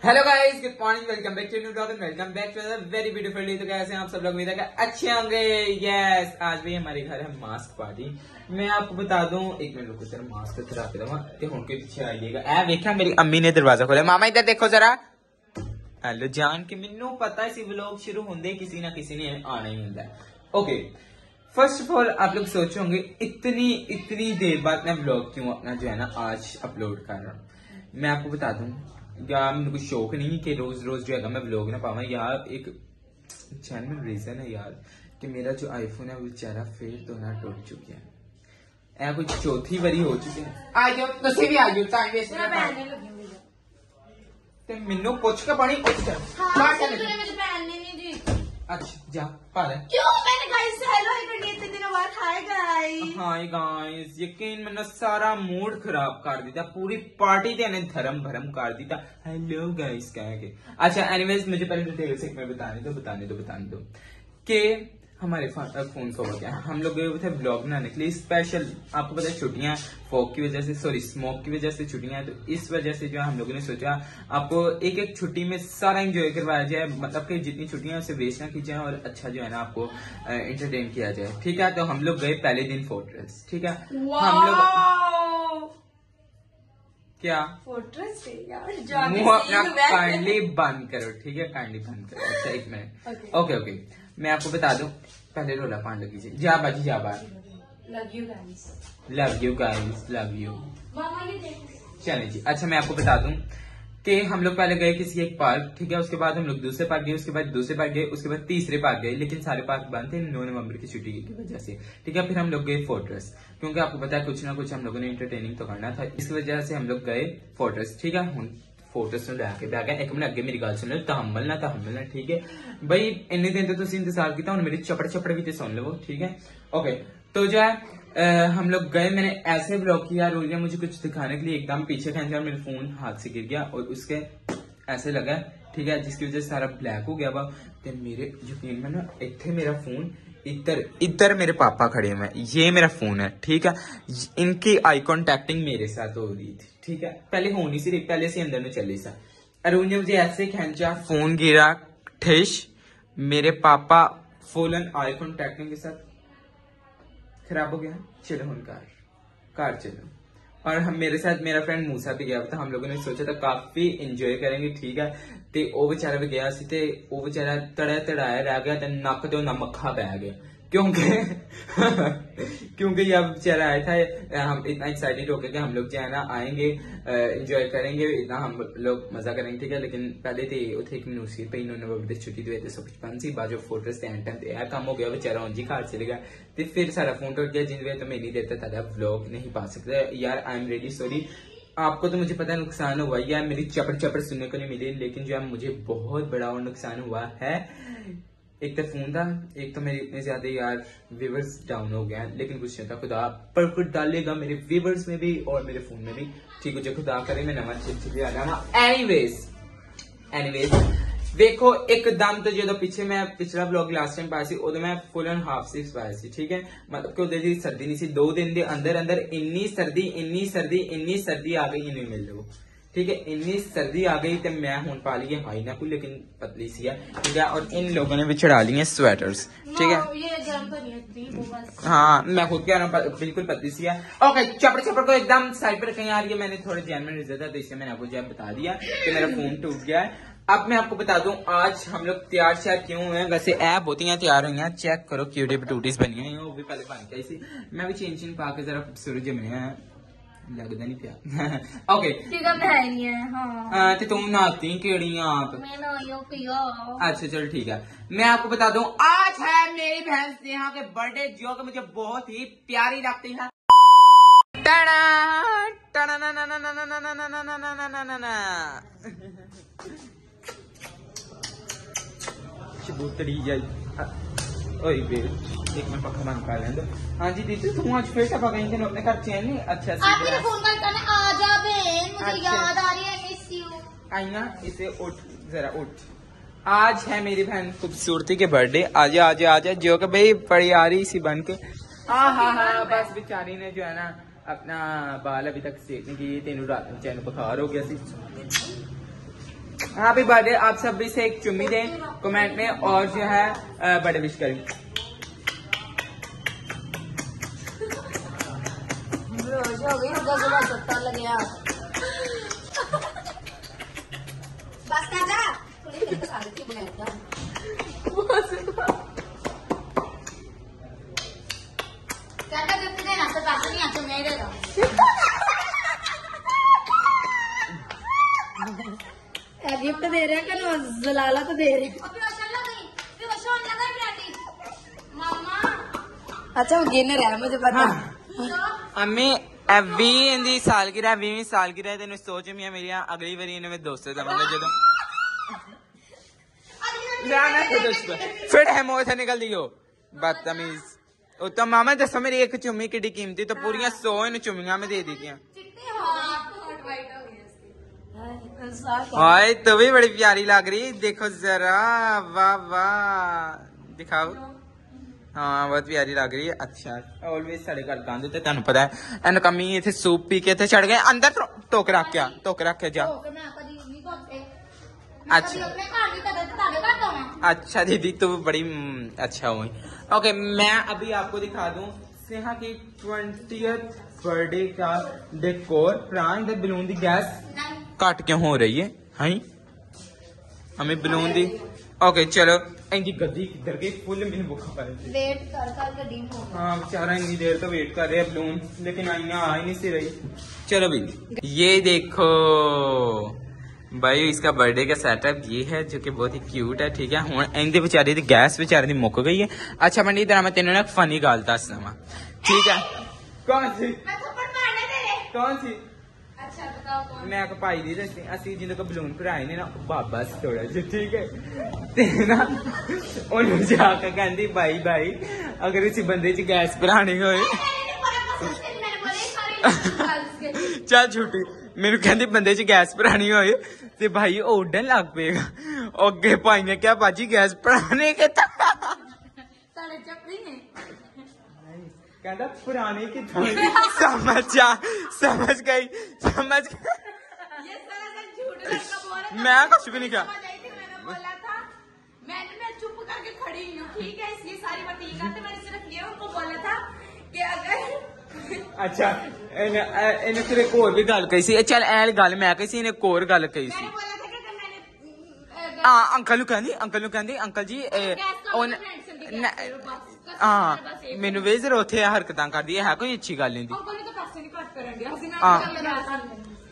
Hello guys, good morning, welcome back to new blog, welcome back to a very beautiful day. तो कैसे हैं आप सब लोग? उम्मीद है कि अच्छे होंगे। यस, आज भी हमारे घर है मास्क पार्टी। मैं आपको बता दूं, एक मिनट रुको जरा, मास्क करा के दवा ते हुन के पीछे आइएगा। ए देखा मेरी अम्मी ने दरवाजा खोला। मामा इधर देखो जरा। हेलो जान के मैनू पता है सी व्लॉग शुरू होंदे किसी ना किसी ने आना ही होंदा है। ओके, फर्स्ट ऑफ ऑल आप लोग सोच होंगे इतनी देर बाद मैं व्लॉग क्यों अपना जो है ना आज अपलोड कर रहा हूँ। मैं आपको बता दूं, यार मेरे को शौक नहीं कि रोज रोज जो है मैं व्लॉग ना पावा। यार एक जेन्युइन रीजन है यार कि मेरा जो आईफोन है वो बेचारा फिर तो ना टूट चुका है। ऐ कुछ चौथी बारी हो चुकी है। आ जाओ तुसी भी आ जाओ, टाइम वेस्ट ना करो। ते मेनू पूछ के पानी पूछ कर। हां चल मेरी बहन ने नहीं दी। अच्छा जा पा ले। क्यों मैंने गाइस हेलो इतने दिनों बाद हाय गाइस। हाय गाइस, यकीन मैंने सारा मूड खराब कर दिया, पूरी पार्टी देने धर्म भरम कर दिया। हेलो गाइस कह के। अच्छा एनीवेज, मुझे पहले डिटेल से मैं बताने दो कि हमारे फोन को हो गया। हम लोग गए हुए थे ब्लॉग बनाने के लिए स्पेशल। आपको पता है छुट्टियां फॉग की वजह से, सॉरी स्मोक की वजह से छुट्टियां हैं, तो इस वजह से जो है हम लोगों ने सोचा आपको एक एक छुट्टी में सारा एंजॉय करवाया जाए। मतलब कि जितनी छुट्टियां उसे वेस्ट ना की जाए और अच्छा जो है ना आपको एंटरटेन किया जाए। ठीक है, तो हम लोग गए पहले दिन फोर्ट्रेस। ठीक है, हम लोग क्या फोर्ट्रेस मुंह अपना काइंडली बंद करो। ठीक है, काइंडली बंद करो। अच्छा एक मिनट। ओके, मैं आपको बता दूं, पहले रोला पान लगी जी। जा बाजी जा बार। Love you guys, love you. चले जी। अच्छा मैं आपको बता दूं कि हम लोग पहले गए किसी एक पार्क। ठीक है, उसके बाद हम लोग दूसरे पार्क गए, उसके बाद दूसरे पार्क गए, उसके बाद तीसरे पार्क गए, लेकिन सारे पार्क बंद थे 9 नवंबर की छुट्टी की वजह से। ठीक है, फिर हम लोग गए फोर्ट्रेस, क्योंकि आपको पता है कुछ ना कुछ हम लोगों ने एंटरटेनिंग तो करना था, इस वजह से हम लोग गए फोर्ट्रेस। ठीक है, फोर्ट्रेस में लैके बैग है। एक मिनट अगे मेरी गल सुन लो, तहम्मल ना। ठीक है भाई, इन्ने दिन तो तुम इंतजार किया, मेरी चपड़ भी तो सुन लो। ठीक है, ओके। तो जो है हम लोग गए, मैंने ऐसे ब्लॉग किया रोज मुझे कुछ दिखाने के लिए एकदम पीछे खेच गया, मेरा फोन हाथ से गिर गया और उसके ऐसे लगा। ठीक है, जिसकी वजह से सारा ब्लैक हो गया वा। तो मेरे यकीन में ना इतने मेरा फोन इधर मेरे पापा खड़े हुए, ये मेरा फोन है। ठीक है, इनकी आई कॉन्टेक्टिंग मेरे साथ हो रही थी। ठीक है, पहले हो नहीं सी रही, पहले से अंदर में चली सा। अरुण ने मुझे ऐसे खींचा, फोन गिरा ठेश, मेरे पापा फुल आई कॉन्टेक्टिंग के साथ खराब हो गया। चलो कार चलो। और हम मेरे साथ मेरा फ्रेंड मूसा भी गया था। हम लोगों ने सोचा था काफी इंजॉय करेंगे। ठीक है, ते ओ बेचारा भी गया सी, ते ओ बेचारा तड़ाया रह गया, ते नक तो ना मक्खा बह गया, क्योंकि यह बेचारा आया था। हम इतना एक्साइटेड हो गए कि हम लोग जो है ना आएंगे, एंजॉय करेंगे, इतना हम लोग मजा करेंगे। ठीक है, लेकिन पहले तो उथे एक नूसी पे 9 नवंबर की छुट्टी तो 155 सी बाजो फोर्ट्रेस के एंड टाइम ते यह काम हो गया, बेचारा उंजी घर चले गया, तो फिर सारा फोन टूट गया, जिन तो मैं नहीं देता था व्लॉग नहीं पा सकता यार। I am really sorry. आपको तो मुझे पता है नुकसान हुआ यार, मेरी चपड़ सुनने को नहीं मिली, लेकिन जो है मुझे बहुत बड़ा और नुकसान हुआ है। एक तो फोन था, एक तो मेरे इतने ज्यादा यार व्यूवर्स डाउन हो गए, लेकिन कुछ नहीं था, खुदा पर खुद डालेगा मेरे व्यूवर्स में भी और मेरे फोन में भी। ठीक है, जो खुदा करे मैं नवा चिप आ जाना। एनीवेज देखो, एकदम तो जो पिछे मैं पिछला ब्लॉग लास्ट टाइम पाया सी, उदो मैं फुल एंड हाफ स्लीव्स पाया सी। ठीक है, मतलब कि उधर सर्दी नहीं सी, 2 दिन के अंदर इन्नी सर्दी आ गई, नहीं मिल लो। ठीक है, इतनी सर्दी आ गई तो मैं हूं पा ली है हाई ना कोई, लेकिन पतली सी है। ठीक है, और इन लोगों ने भी चढ़ा ली है स्वेटर्स। ठीक है, हाँ मैं खुद कह रहा हूँ बिल्कुल पतली सी है। ओके, चपड़ को एकदम साइड पर रखें यार, ये मैंने थोड़े जेन्युइन रीजन था, तो इसलिए मैंने आपको जब बता दिया कि मेरा फोन टूट गया है। अब मैं आपको बता दूं आज हम लोग तैयार शायद क्यों हुए हैं। वैसे ऐप होती हैं तैयार हुई हैं, चेक करो क्यूटी बटूटीज बनी हुई हैं, वो भी पहले बन के आई। मैं भी चेंज पा के जरा खूबसूरत जमे हैं, लगता नहीं पिया। ओके तो तुम नहाती केड़ी आप? अच्छा चलो ठीक है, मैं आपको बता दूं आज है मेरी बहन स्नेहा के बर्थडे, जो कि मुझे बहुत ही प्यारी लगती है। चबूतरी जाई एक मिनट पक्का बंद कर लें। हाँ जी दीदी, तुम आज फिर टपा गई थी अपने घर चैन नहीं? अच्छा याद आ रही है, मिस यू। आई ना, इसे उठ जरा उठ। आज है मेरी बहन खूबसूरती के बर्थडे, आजा जो कि भाई बड़ी आ रही सी बन के। हाँ बस बेचारी ने जो है ना अपना बाल अभी तक सेट नहीं की, तेन रात में चैन बुखार हो गया सी। Happy birthday. आप सब भी से एक चुम्मी दें कमेंट में और जो है बर्थडे विश करें। हो गई लगे बस कर जा क्या गिफ्ट देना तो पैसे नहीं आते मैं दे गिफ्ट दे रहे हैं कि जलाला तो दे रहे हैं। अच्छा वो गेनर है मुझे पता। अम्मी वी इंदी सालगिरह 20वीं सालगिरह तेन सोच मिया मेरी अगली बारी इन्हें दोस्त दवांगा जो फिर है मोह से निकल दियो बदतमीज। तो मामा दसो मेरी एक चुम्मी किड्डी कीमती तो पूरी 100 इन चुम्मियां में दे दी। हाय तो भी बड़ी प्यारी लग रही देखो जरा वाह वाह दिखाओ। हाँ बहुत प्यारी लग रही है। अच्छा ऑलवेज साढ़े घर गांधे थे तेन पता है एन कमी इतने सूप पी के इतने चढ़ गए अंदर टोक रख के जा। अच्छा अच्छा दीदी तू बड़ी अच्छा हुई। ओके मैं अभी आपको दिखा दूं स्नेहा की 20th बर्थडे का डेकोर प्राण दे बलून दी गैस कट क्यों हो रही है। हाई हमें बलून दी ओके चलो इनकी गद्दी किधर गई फुल मैंने भूखा कर वेट कर डीम हो। हाँ बेचारा इतनी देर तो वेट कर रहे हैं बलून लेकिन आइया आ ही नहीं सी रही। चलो भाई ये देखो भाई इसका बर्थडे का सेटअप ये है जो कि बहुत ही क्यूट है। ठीक है हूं इनकी बेचारी दी गैस बेचारे दी मुक गई है। अच्छा पंडित तरह मैं तेनों ना फनी गल दसना वा ठीक है। कौन सी कौन सी अच्छा बताओ कौन। मैं एक भाई दी दसी असि जिन्हों को बलून भराए ने ना बाबा से थोड़ा जिहा ठीक है ते ना उन्होंने जाकर कहती भाई भाई अगर इसी बंदे च गैस भरानी होए चल झूठी मेनू कहती बंदे च गैस भरानी होए ते भाई उड़न लग पेगा अगे भाई क्या बाजी गैस भराने के साले चपड़ी ने कहता पुरानी की समझ गई ये साला झूठ लड़का बोल रहा था। मैं कुछ भी नहीं कहा। मैंने बोला था मैं चुप करके खड़ी हूँ ठीक है इसलिए सारी बातें ये करते मैंने सिर्फ ये उनको बोला था कि अगर अच्छा इन्हें फिर एक और भी गल कही सी चल ऐल गल मैं कही सी इन्हें एक और गल कही सी। मैंने बोला था कि मैंने हाँ अंकल कहती अंकल जी हाँ मैनू वे जरा उथे हरकत कर दी है कोई अच्छी गल नहीं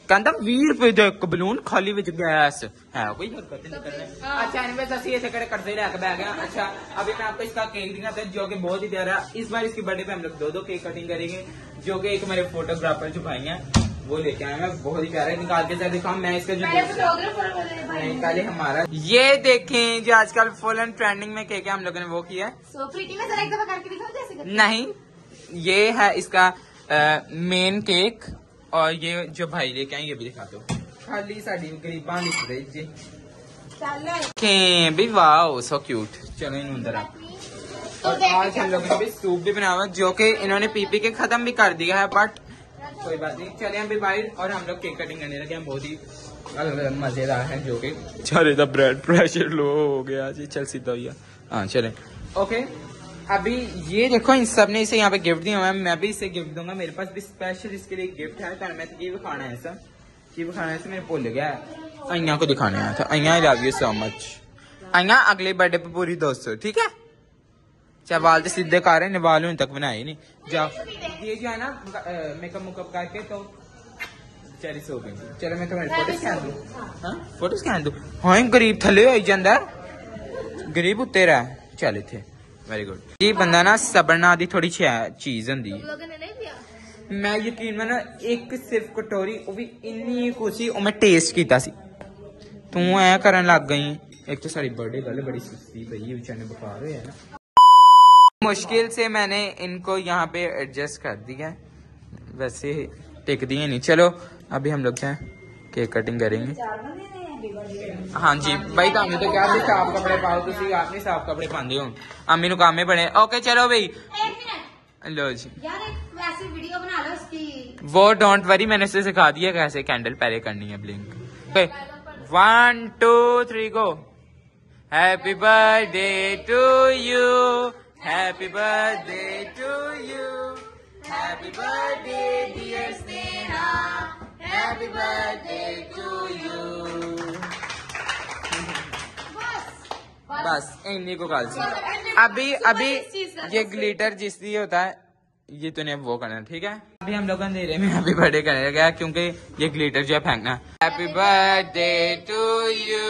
कहता 20 रुपए का एक बलून खाली विच गैस है कोई हरकत नहीं करने। अच्छा एनीवेज असि ऐसे करते लेके बैठ गए। अच्छा अभी मैं आपको इसका केक दिखाता हूँ जो कि बहुत ही प्यारा। इस बार इसकी बर्थडे पे हम लोग 2 केक कटिंग करेंगे जो कि एक मेरे फोटोग्राफर जो भाई हैं वो लेके आए हैं बहुत ही प्यारा निकाल के साथ दिखाऊं मैं इसका जो पहले हमारा ये देखें जो आजकल फुल एंड ट्रेंडिंग में केक है हम लोगों ने वो किया है। नहीं ये है इसका मेन केक और ये जो भाई लेके आए ये भी दिखा दो खाली साड़ी गरीबां दी फ्रिज भी वाओ सो क्यूट। चलो इन अंदर आप और आज हम लोगों ने भी सूप भी बनाया हुआ जो कि इन्होंने पी के खत्म भी कर दिया है बट कोई बात नहीं। चले हम भी बाहर और हम लोग केक कटिंग करने लगे हैं बहुत ही मजेदार है जो कि चले दा ब्लड प्रेशर लो हो गया जी चल सीधा हुआ। हाँ चले ओके अभी ये देखो इन सब ने इसे यहाँ पे गिफ्ट दिया हुआ है मैं भी इसे गिफ्ट दूंगा। मेरे पास भी स्पेशल इसके लिए गिफ्ट है तो मैं ये भी खाना है ऐसा ये भी खाना है मेरे भूल गया अइया को दिखाने आया था। अइया I love you so much अइया अगले बर्थडे पे पूरी 200 ठीक है। चाहे बाल तो सीधे कर रहे हैं बाल तक बनाए नहीं जाओ ये जो है ना मेकअप मुकअप करके तो बेचारी सो गई। चलो मैं तुम्हारी फोटो स्कैन दूं फोटो स्कैन दूं। हाँ गरीब थले आई जाता गरीब उत्ते रहा चल इथे वेरी गुड। ये बंदा ना सबरना दी थोड़ी चीज होंदी मैं यकीन मानो एक सिर्फ कटोरी वो भी इन्नी कुछ मैं टेस्ट किया सी तू ऐ करन लग गई। एक तो सारी बर्थडे गल बड़ी सुस्ती पई बेचारे बुखार होया ना मुश्किल से मैंने इनको यहाँ पे एडजस्ट कर दिया वैसे टिक दिए नहीं। चलो अभी हम लोग क्या केक कटिंग करेंगे। हाँ जी भाई तुम तो क्या साफ कपड़े पाओ तुम आप नहीं साफ कपड़े पाते हो अम्मी नु काम बने। ओके चलो भाई लो जी यार एक वैसी वीडियो बना लो उसकी वो डोंट वरी मैंने उसे सिखा दिया कैसे कैंडल पहले करनी है blink 1 2 3 go. Happy birthday to you, happy birthday to you, happy birthday dear Sneha, happy birthday to you. बस इन्हीं को कल से अभी अभी ये ग्लिटर जिस लिए होता है ये तूने वो करना है, ठीक है। अभी हम लोग अंधेरे में हैप्पी बर्थडे करने गया क्योंकि ये ग्लिटर जो है फेंकना। Happy birthday to you,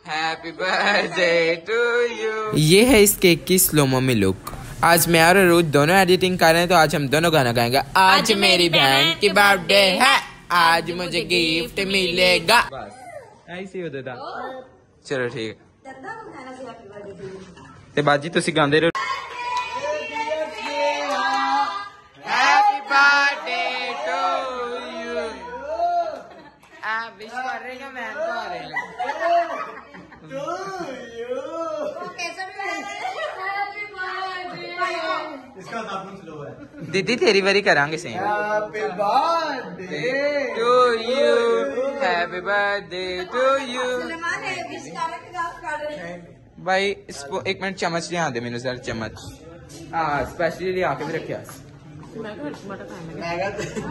happy birthday to you. ये है इस केक की स्लोमो में लुक। आज मैं और रोज दोनों एडिटिंग कर रहे हैं तो आज हम दोनों गाना गाएंगे। आज मेरी बहन की बर्थडे है, आज मुझे गिफ्ट मिलेगा। बस ऐसे होता था। चलो ठीक है ते बाजी तुसी गांदे रहो। Happy birthday to you. आप विश कर रहे हैं मैं कर रही हूँ। दीदी तेरी बारी करांगे सही। Happy birthday to you, happy birthday to you. भाई एक मिनट चम्मच लिया दे मैंने सर चम्मच। हाँ स्पेशली लिया के भी रखिया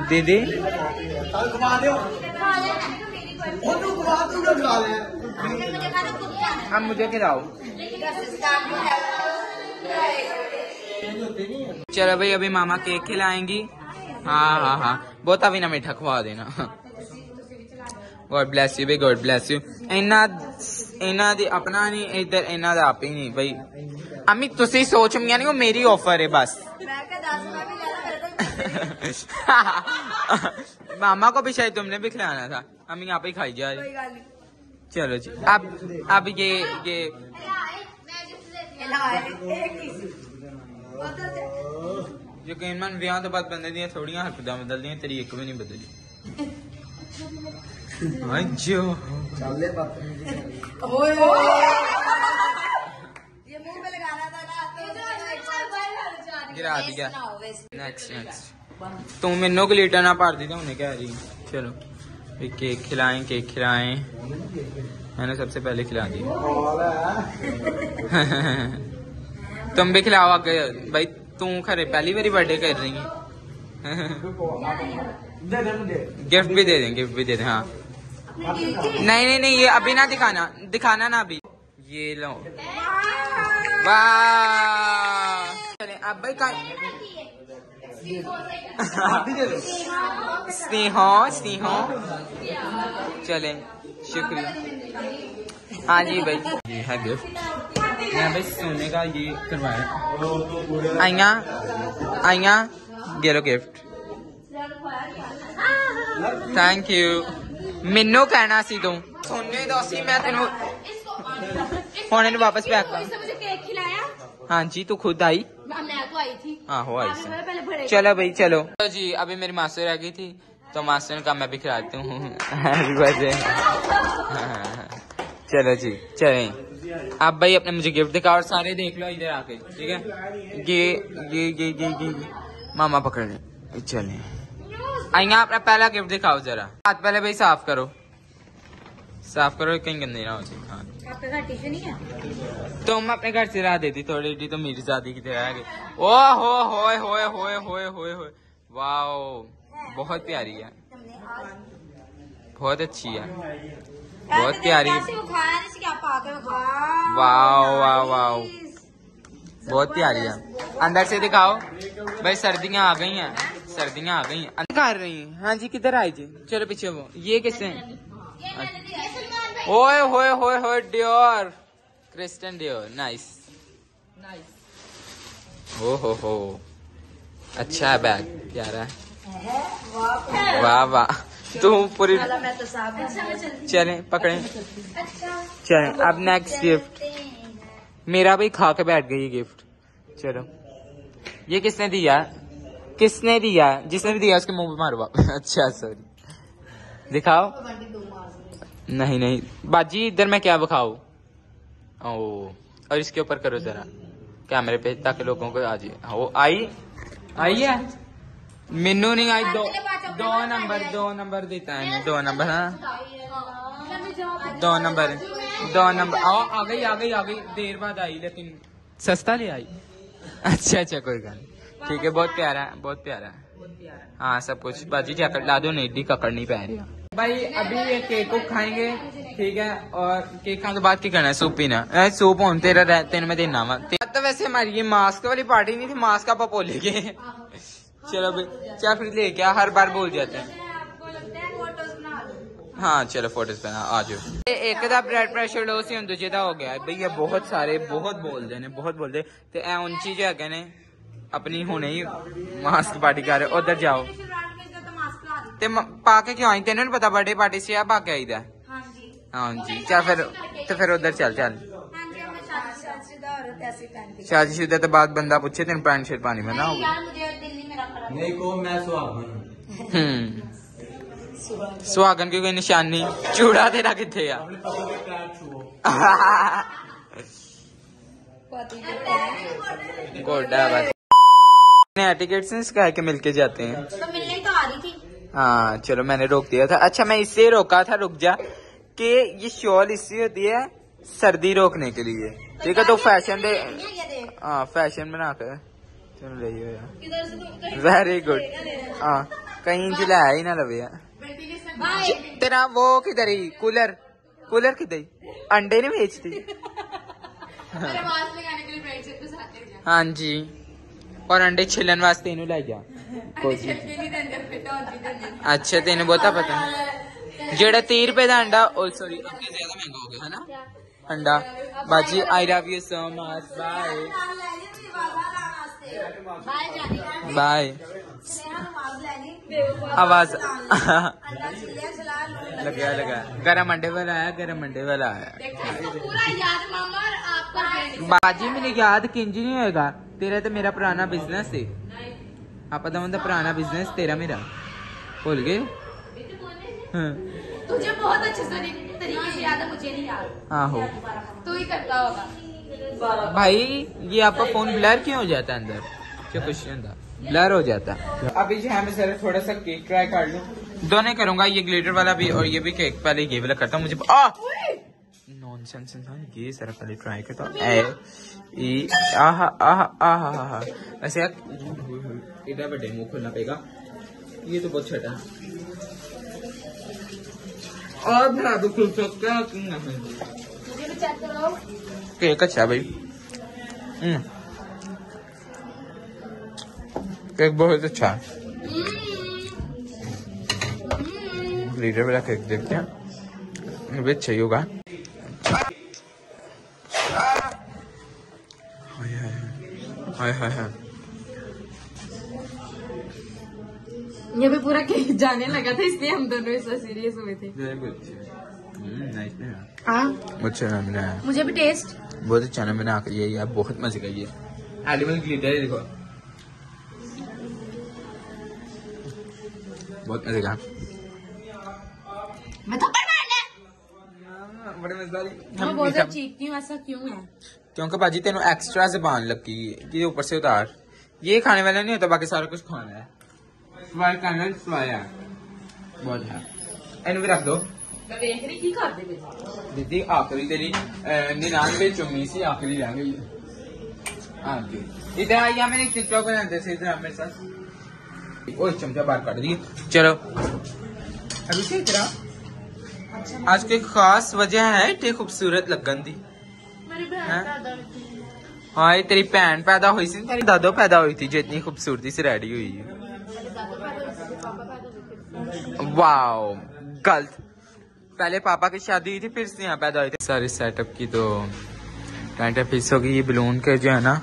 दीदी। अब मुझे खिलाओ। चलो भाई अभी मामा केक खिलाएंगी। हाँ बहुत अभी ना मीठा खवा देना। गॉड ब्लेस यू भाई, गॉड ब्लेस यू। इन्ना दी अपना नहीं इधर इन्ना दा आप ही नहीं भाई। अम्मी तुसी सोच नहीं वो मेरी ऑफर है बस। मामा को भी शायद तुमने भी खिलाना था, अम्मी यहाँ पे ही खाई जा रही। चलो जी अब ये यकीन मन ब्याह तो बाद बंदे दियां थोड़ियां हरकतां बदल दियां, तेरी एक भी नहीं बदली। जो ये मुंह पे लगाना था ना तो गिरा दिया। नेक्स्ट तुम मैनू ग्लिटर ना भर दी तो उन्हें कह रही। चलो केक खिलाएं मैंने सबसे पहले खिला दी। तुम भी खिलाओ आगे भाई, तू खरे पहली बारी बर्थडे कर रही है। गिफ्ट भी दे दें। हाँ नहीं ये अभी ना दिखाना ना अभी। ये लो वाह। चले अब भाई स्नेहो चले शुक्रिया। हाँ जी भाई ये है गिफ्ट। मैं भाई सोने का ये करवाया। आइया गेलो गिफ्ट। Thank you. मैनू कहना सी तू सोने दो सी मैं तेन होने वापस पैक केक खिलाया। हाँ जी तू खुद आई। मैं तो आई थी। आहो आई। चलो भाई चलो जी अभी मेरी मासी रह गई थी तो मासी ने कहा मैं भी खिलाती हूँ। चलो जी चलें। आप भाई अपने मुझे गिफ्ट दिखाओ और सारे देख लो इधर आके, ठीक है। ये मामा पकड़ ले। चले आइया अपना पहला गिफ्ट दिखाओ जरा। हाथ पहले भाई साफ करो कहीं गंदे ना हो। हाँ आपके घर टिश्यू नहीं है? तुम अपने घर से ला देती थोड़ी तो मेरी शादी की तरह है। ओ हो वाओ बहुत प्यारी है, बहुत अच्छी है, बहुत प्यारी। वाओ बहुत प्यारी है। अंदर से दिखाओ भाई। सर्दियाँ आ गई हैं। कर रही हैं। हाँ जी किधर आई जी? चलो पीछे वो ये किसने? ओए डियोर क्रिस्टियन डियोर। नाइस हो अच्छा है बैग, प्यारा है। वाह तू पूरी। चलें पकड़े। चलें अब नेक्स्ट गिफ्ट। मेरा भाई खा के बैठ गई ये गिफ्ट। चलो ये किसने दिया? जिसने भी दिया उसके मुंह पे मारो। अच्छा सॉरी दिखाओ। नहीं बाजी इधर मैं क्या दिखाऊं? और इसके ऊपर करो जरा कैमरे पे ताकि लोगों को आ जाए। वो आई है मेनू नहीं आई। दो नंबर देता है 2 नंबर। हाँ 2 नंबर आओ आ गई देर बाद आई लेकिन सस्ता ले आई। अच्छा कोई गल ठीक है। बहुत प्यारा है हाँ सब कुछ। बाजी जैकेट ला दो नहीं डी ककड़ नहीं पै रही भाई। अभी ये केक को खाएंगे ठीक है और केक खाने के बाद क्या करना है सूप पीना। सूप होने तेरा तेन में देना वा तो वैसे हमारी ये मास्क वाली पार्टी नहीं थी। मास्क आप बोलेंगे चलो भाई क्या फिर ले क्या हर बार बोल जाते हैं। हाँ चलो फोटोज बना आ जाओ। एक दा ब्लड प्रेशर लो सी दूजे दा हो गया भैया। बहुत सारे बहुत बोलते ने ते ए उन चीज है ने अपनी हुने ही मास्क पार्टी कर उधर जाओ ते पाके क्यों आई। तेन पता बर्थडे पार्टी से पाके आई दा। हाँ जी चल फिर उधर चल शादीशुदा तो बाद बंदा पूछे तेन पैंट शर्ट पानी में ना हो नहीं को मैं सुहागन की कोई निशानी चूड़ा तेरा किथे आ गोडा बस टिकट्स ने सिखा के मिलके जाते हैं तो मिलने तो आ रही थी। हाँ चलो मैंने रोक दिया था। अच्छा मैं इससे रोका था रुक जा कि ये शॉल इससे होती है सर्दी रोकने के लिए ठीक है। तो फैशन दे हाँ फैशन बना कर चलो ले वेरी गुड। हाँ कहीं जिला ही ना लवे तेरा वो किधर ही कूलर किधर अंडे नहीं बेचती। हाँ जी और अंडे छिलन वास्ते इनू लाई जा। अच्छा तेन बहुता पता जेड़ा 30 रुपए का अंडा सॉरी ज्यादा महंगा हो गया है ना अंडा। बाजी I love you so much bye आवाज लगा गरम अंडे वाला आया बाजी मैंने याद किंज नहीं होएगा। तेरा तो मेरा पुराना बिजनेस है आप पुराना बिजनेस तेरा मेरा भूल गए। तुझे बहुत अच्छे तरीके से याद है मुझे नहीं याद। आहो तू ही करता होगा भाई। ये आपका फोन ब्लर क्यों हो जाता है अंदर क्या कुछ नहीं होता ब्लर हो जाता। अभी जो है मैं सर थोड़ा सा केक ट्राई कर लूं। दोनों करूंगा ये ग्लिटर वाला भी और ये भी केक पहले ये वाला करता हूँ। मुझे नॉनसेंस इंसान ये सर पहले ट्राई करता हूँ। ऐसे इधर बड़े मुंह खोलना पड़ेगा। ये तो बहुत छोटा और तो खुल सकता है केक अच्छा भाई। केक बहुत अच्छा है। लीटर वाला केक देखते हैं भी अच्छा ही होगा। हाय ये भी पूरा केक जाने लगा था इसलिए हम दोनों ऐसा सीरियस हुए थे। अच्छा मुझे भी टेस्ट बहुत अच्छा ना मैंने आकर ये यार बहुत मजे का ये एनिमल ग्लिटर है देखो बहुत मजे का। मैं थप्पड़ मारना बड़े मजेदार। मैं बहुत ज़्यादा चीखती हूँ ऐसा क्यों है? क्योंकि बाजी तेनों एक्स्ट्रा ज़बान लगी कि ऊपर से उतार। ये खाने वाला नहीं होता बाकी सारा कुछ खाना है। फ्राई करना फ्राई है बहुत है इन्हें भी रख दो। दीदी आखिरी तेरी 99 चुम्मी से आखिरी रह गई। इधर आइए मैंने टिकटॉक बनाते थे इधर मेरे साथ ओए चमचा बाहर काट दिए। चलो अभी से तेरा आज कोई खास वजह है इतनी खूबसूरत लगन दी। हाँ तेरी भैन पैदा हुई थी तेरी दादो पैदा हुई थी जो इतनी खूबसूरती से रेडी हुई है। वाओ गलत पहले पापा की शादी हुई थी फिर से यहाँ पैदा हुई थी। सारे सेटअप की तो टेंट पीस होगी। ये बलून के जो है ना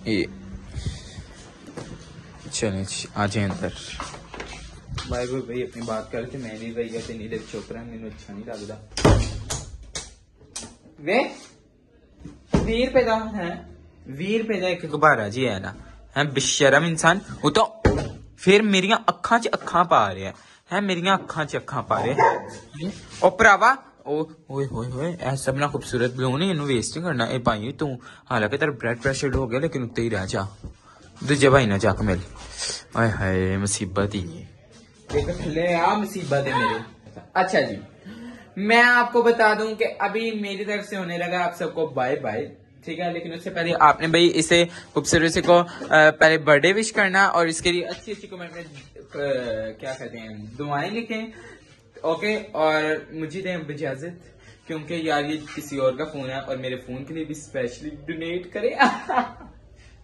ये चले आ जाए अंदर। भाई भाई अपनी बात करते मैं नहीं भैया ते नीले चोपड़ा मैंने अच्छा नहीं लगता। वे 20 रुपए का है 20 रुपए का एक गुब्बारा जी है ना है बेशरम इंसान। वो तो फिर मेरिया अखा च अखा पा रहा है मेरिया अखा च अखा पा रहे ओ भरावा ओए होए होए ऐसा बना खूबसूरत बलून है इन्हें वेस्ट नहीं करना। ये पाई तू हालांकि तेरा ब्लड प्रेशर हो गया लेकिन उत्ते ही रह जा दूजे भाई ना जाकर मिल। आय हाय मुसीबत ही है, देखो थले आ मुसीबत है मेरे। अच्छा जी, मैं आपको बता दूं कि अभी मेरी तरफ से होने लगा आप सबको बाय बाय, ठीक है। लेकिन उससे पहले आपने भाई इसे खूबसूरत को पहले बर्थडे विश करना और इसके लिए अच्छी अच्छी कमेंट में क्या कहते हैं दुआएं लिखें, ओके। और मुझे दें इजाजत, क्योंकि यार ये किसी और का फोन है और मेरे फोन के लिए भी स्पेशली डोनेट करें।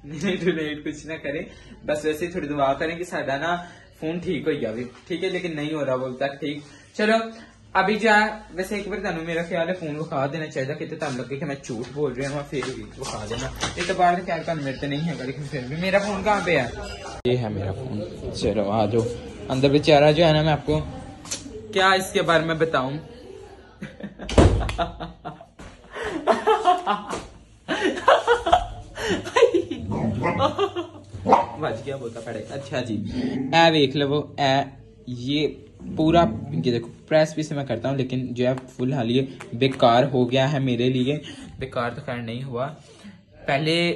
नहीं डोनेट कुछ ना करें, बस वैसे थोड़ी दुआ करें कि साडा ना फोन ठीक हो जाए, ठीक है। लेकिन नहीं हो रहा वो तक ठीक। चलो अभी जा, वैसे एक बार तुम मेरा ख्याल है फोन विखा देना चाहिए कि तुम लगे कि मैं झूठ बोल रही हूँ, फिर भी विखा देना। इस बार का ख्याल मेरे तो नहीं है, लेकिन फिर भी मेरा फोन कहाँ पे है? ये है मेरा फोन। चलो आ जाओ अंदर। बेचारा जो है ना, मैं आपको क्या इसके बारे में बताऊं। बच गया बोलता पड़े। अच्छा जी, ए देख लो ए, ये पूरा ये देखो प्रेस भी से मैं करता हूँ, लेकिन जो है फुल हाल ये बेकार हो गया है मेरे लिए। बेकार तो खैर नहीं हुआ, पहले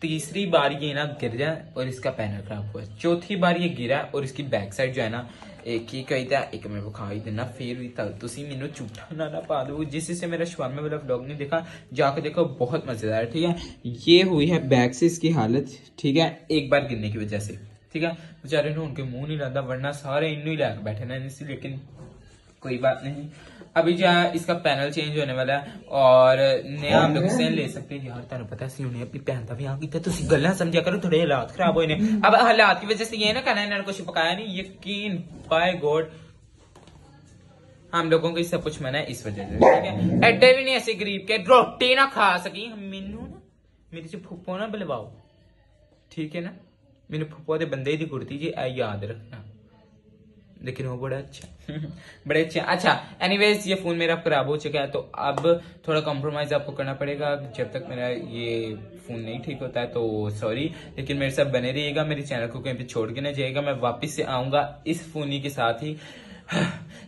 तीसरी बार ये ना गिर जाए और इसका पैनल खराब हुआ, चौथी बार ये गिरा और इसकी बैक साइड जो है ना एक ही कही था, एक मैं विखाई देना फिर भी तुसी मैनू झूठा ना पा दो। जिससे मेरा शवारमे वाला व्लॉग नहीं देखा, जाकर देखो, बहुत मजेदार है, ठीक है। ये हुई है बैक से इसकी हालत, ठीक है, एक बार गिरने की वजह से, ठीक है। बेचारे ने उनके मुंह नहीं लाता, वरना सारे इन्नू ही लाकर बैठे ना इसी, लेकिन कोई बात नहीं। अभी जो इसका पैनल चेंज होने वाला है और नया हम लोग से ले सकते हैं। यार तुम पता है उन्हें अपनी भैन का भी यहाँ किया, तुम गल्ला समझा करो, थोड़े हालात खराब होने। अब हालात की वजह से ये ना कहना इन्होंने कुछ पकाया नहीं, यकीन बाय गॉड हम लोगों को सब कुछ मना है इस वजह से, ठीक है। एडे भी नहीं ऐसे गरीब के रोटी ना खा सकी, मेनू ना मेरी से फुप्पो ना बुलवाओ, ठीक है ना। मेरे फुप्पो के बंदे की कुर्ती जी याद रखना, लेकिन वो बड़ा अच्छा बड़े अच्छे। अच्छा एनीवेज, ये फोन मेरा खराब हो चुका है, तो अब थोड़ा कॉम्प्रोमाइज आपको करना पड़ेगा जब तक मेरा ये फोन नहीं ठीक होता है, तो सॉरी। लेकिन मेरे साथ बने रहिएगा, मेरे चैनल को कहीं पे छोड़ के ना जाइएगा, मैं वापस से आऊंगा इस फोन ही के साथ ही।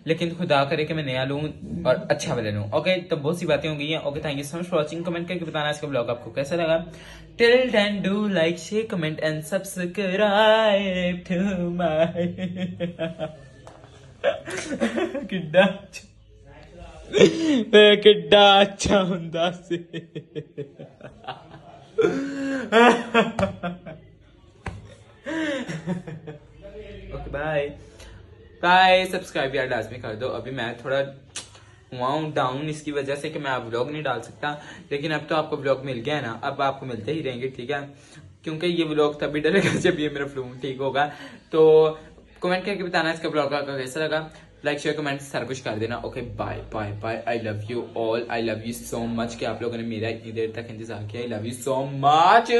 लेकिन खुदा करे कि मैं नया लूं और अच्छा वाला लूं, ओके। तो बहुत सी बातें हो गई हैं, okay. Thank you so much for watching, comment करके बताना इसका ब्लॉग आपको कैसा लगा। Till then do like share comment and subscribe to my किड्डा किड्डा अच्छा हुंदा सी। Okay bye bye. सब्सक्राइब यार लाजमी कर दो। अभी मैं थोड़ा हुआ हूँ डाउन इसकी वजह से कि मैं अब व्लॉग नहीं डाल सकता, लेकिन अब तो आपको व्लॉग मिल गया है ना, अब आपको मिलते ही रहेंगे, ठीक है। क्योंकि ये व्लॉग तभी डलेगा जब ये मेरा फोन ठीक होगा। तो कमेंट करके बताना इसका ब्लॉग आपका कैसा लगा, लाइक शेयर कमेंट सारा कुछ कर देना, okay. Bye bye bye. I love you all, I love you so much कि आप लोगों ने मेरा इतनी देर तक इंतजार किया। आई लव यू सो मच।